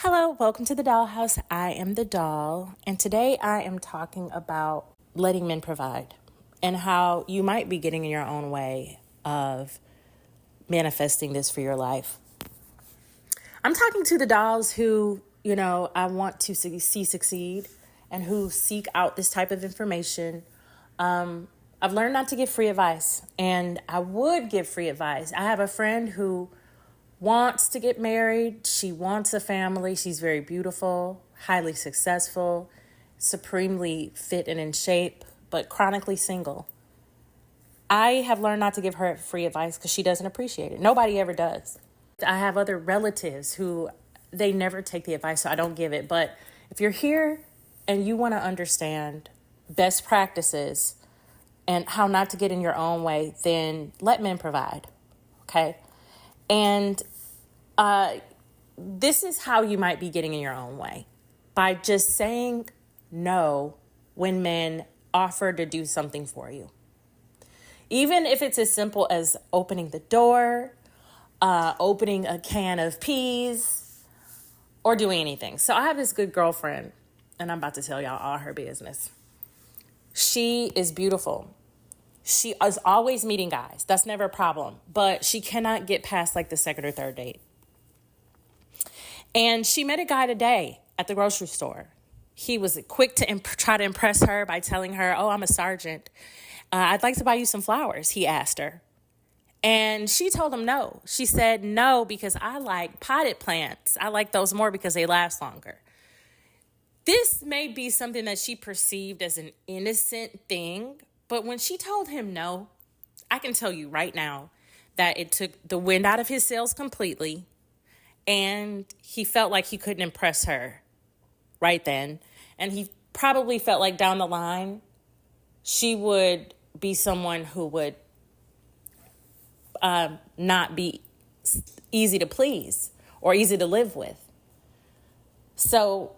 Hello, welcome to the Dollhouse. I am the doll, and today I am talking about letting men provide and how you might be getting in your own way of manifesting this for your life. I'm talking to the dolls who, I want to see succeed and who seek out this type of information. I've learned not to give free advice, and I would give free advice. I have a friend who wants to get married. She wants a family. She's very beautiful, highly successful, supremely fit and in shape, but chronically single. I have learned not to give her free advice because she doesn't appreciate it. Nobody ever does. I have other relatives who they never take the advice, so I don't give it. But if you're here and you want to understand best practices and how not to get in your own way, then let men provide, okay? And this is how you might be getting in your own way, by just saying no when men offer to do something for you. Even if it's as simple as opening the door, opening a can of peas, or doing anything. So I have this good girlfriend, and I'm about to tell y'all all her business. She is beautiful. She is always meeting guys. That's never a problem. But she cannot get past like the second or third date. And she met a guy today at the grocery store. He was quick to try to impress her by telling her, "Oh, I'm a sergeant. I'd like to buy you some flowers," he asked her. And she told him no. She said, "No, because I like potted plants. I like those more because they last longer." This may be something that she perceived as an innocent thing, but when she told him no, I can tell you right now that it took the wind out of his sails completely. And he felt like he couldn't impress her right then. And he probably felt like down the line, she would be someone who would not be easy to please or easy to live with. So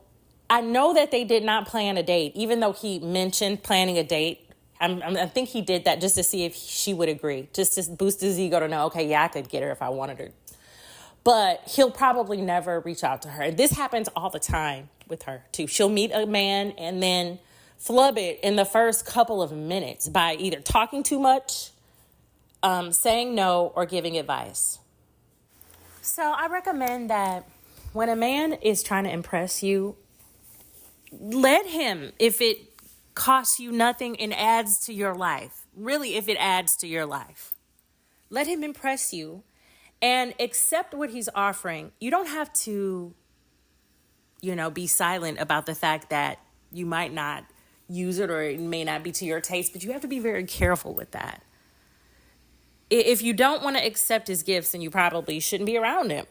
I know that they did not plan a date, even though he mentioned planning a date. I think he did that just to see if she would agree, just to boost his ego to know, okay, yeah, I could get her if I wanted her. But he'll probably never reach out to her. This happens all the time with her, too. She'll meet a man and then flub it in the first couple of minutes by either talking too much, saying no, or giving advice. So I recommend that when a man is trying to impress you, let him, if it costs you nothing and adds to your life. Really, if it adds to your life. Let him impress you. And accept what he's offering. You don't have to, be silent about the fact that you might not use it or it may not be to your taste, but you have to be very careful with that. If you don't want to accept his gifts, then you probably shouldn't be around him,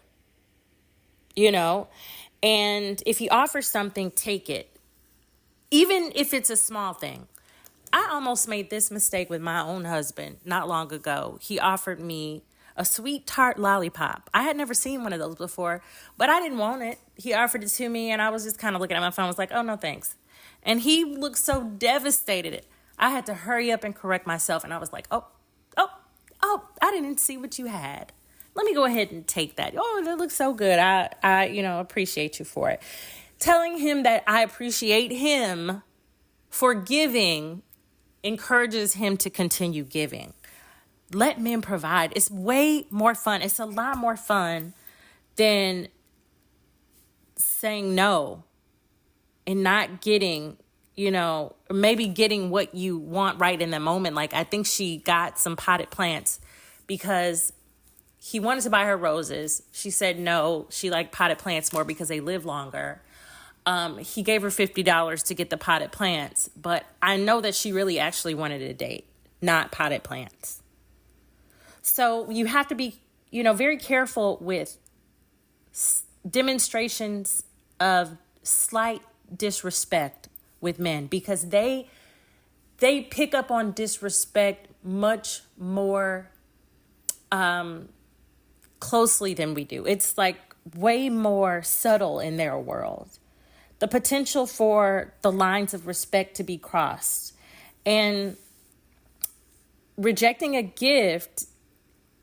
And if he offers something, take it. Even if it's a small thing. I almost made this mistake with my own husband not long ago. He offered me a sweet tart lollipop. I had never seen one of those before, but I didn't want it. He offered it to me, and I was just kind of looking at my phone. I was like, "Oh, no, thanks." And he looked so devastated. I had to hurry up and correct myself, and I was like, oh, I didn't see what you had. Let me go ahead and take that. Oh, that looks so good. I appreciate you for it. Telling him that I appreciate him for giving encourages him to continue giving. Let men provide. It's way more fun. It's a lot more fun than saying no and not getting, maybe getting what you want right in the moment. Like, I think she got some potted plants because he wanted to buy her roses. She said no. She liked potted plants more because they live longer. He gave her $50 to get the potted plants, but I know that she really actually wanted a date, not potted plants. So you have to be, very careful with demonstrations of slight disrespect with men because they pick up on disrespect much more closely than we do. It's like way more subtle in their world. The potential for the lines of respect to be crossed and rejecting a gift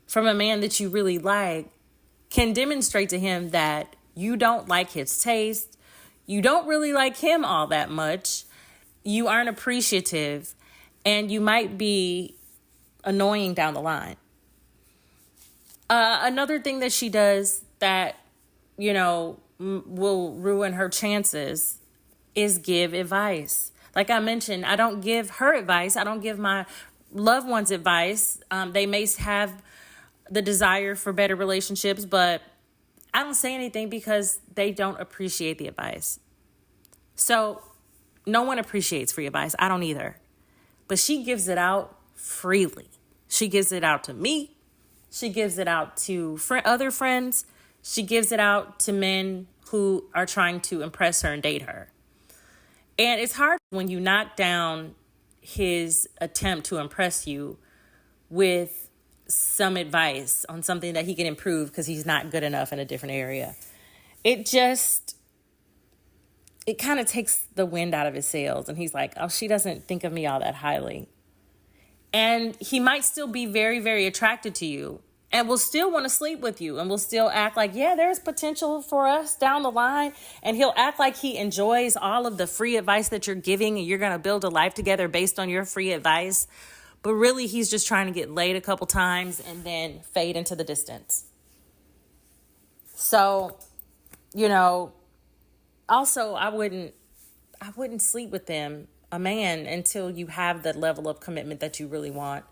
from a man that you really like can demonstrate to him that You don't like his taste. You don't really like him all that much. You aren't appreciative, and you might be annoying down the line. Another thing that she does that, will ruin her chances is give advice. Like I mentioned, I don't give her advice. I don't give my loved ones advice. They may have the desire for better relationships, but I don't say anything because they don't appreciate the advice. So no one appreciates free advice. I don't either. But she gives it out freely. She gives it out to me. She gives it out to other friends. She gives it out to men who are trying to impress her and date her. And it's hard when you knock down his attempt to impress you with some advice on something that he can improve because he's not good enough in a different area. It kind of takes the wind out of his sails. And he's like, oh, she doesn't think of me all that highly. And he might still be very, very attracted to you and will still want to sleep with you and will still act like, yeah, there's potential for us down the line. And he'll act like he enjoys all of the free advice that you're giving and you're going to build a life together based on your free advice. But really, he's just trying to get laid a couple times and then fade into the distance. So, also, I wouldn't sleep with a man, until you have the level of commitment that you really want.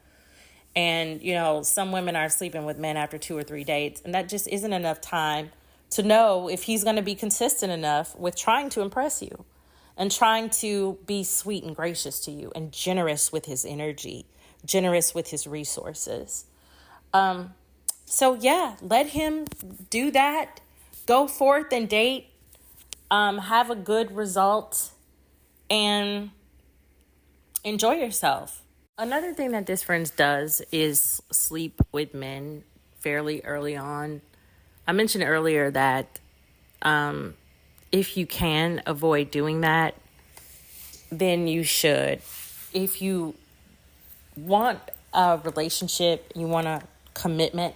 And, some women are sleeping with men after 2 or 3 dates, and that just isn't enough time to know if he's going to be consistent enough with trying to impress you and trying to be sweet and gracious to you and generous with his energy, generous with his resources. So yeah, let him do that. Go forth and date. Have a good result and enjoy yourself. Another thing that this friend does is sleep with men fairly early on. I mentioned earlier that if you can avoid doing that, then you should. If you want a relationship, you want a commitment,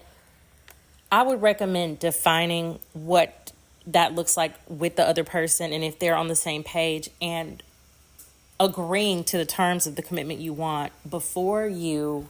I would recommend defining what that looks like with the other person, and if they're on the same page, and agreeing to the terms of the commitment you want before you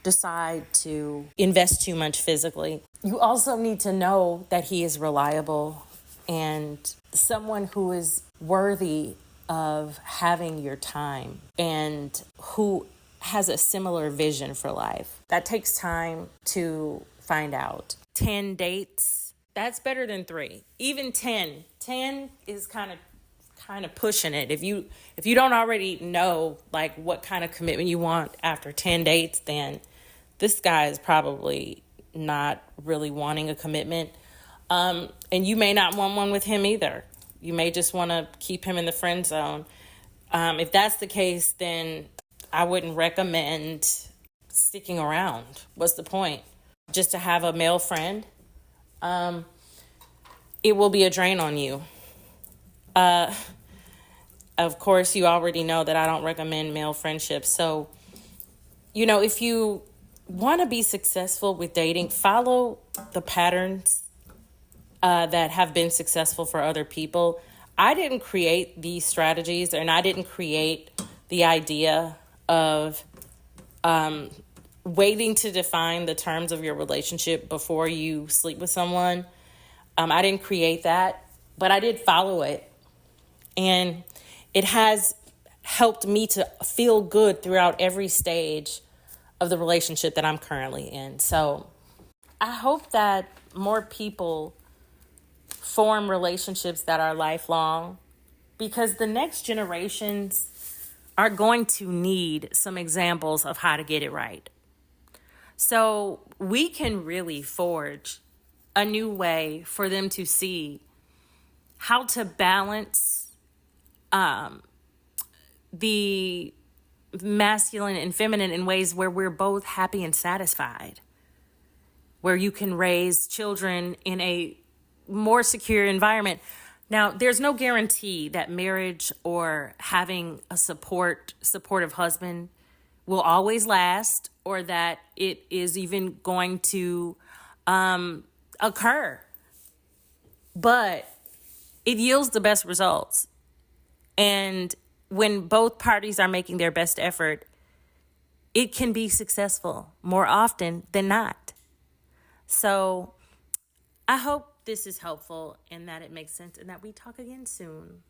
decide to invest too much physically. You also need to know that he is reliable and someone who is worthy of having your time and who has a similar vision for life. That takes time to find out. 10 dates, that's better than 3. Even 10. 10 is kind of pushing it. If you don't already know like what kind of commitment you want after 10 dates, then this guy is probably not really wanting a commitment. And you may not want one with him either. You may just want to keep him in the friend zone. If that's the case, then I wouldn't recommend sticking around. What's the point? Just to have a male friend? It will be a drain on you. Of course, you already know that I don't recommend male friendships. So, if you want to be successful with dating, follow the patterns that have been successful for other people. I didn't create these strategies, and I didn't create the idea of waiting to define the terms of your relationship before you sleep with someone. I didn't create that, but I did follow it. And it has helped me to feel good throughout every stage of the relationship that I'm currently in. So I hope that more people form relationships that are lifelong, because the next generations are going to need some examples of how to get it right. So we can really forge a new way for them to see how to balance the masculine and feminine in ways where we're both happy and satisfied, where you can raise children in a more secure environment. Now, there's no guarantee that marriage or having a supportive husband will always last, or that it is even going to occur. but it yields the best results. And when both parties are making their best effort, it can be successful more often than not. So I hope this is helpful and that it makes sense and that we talk again soon.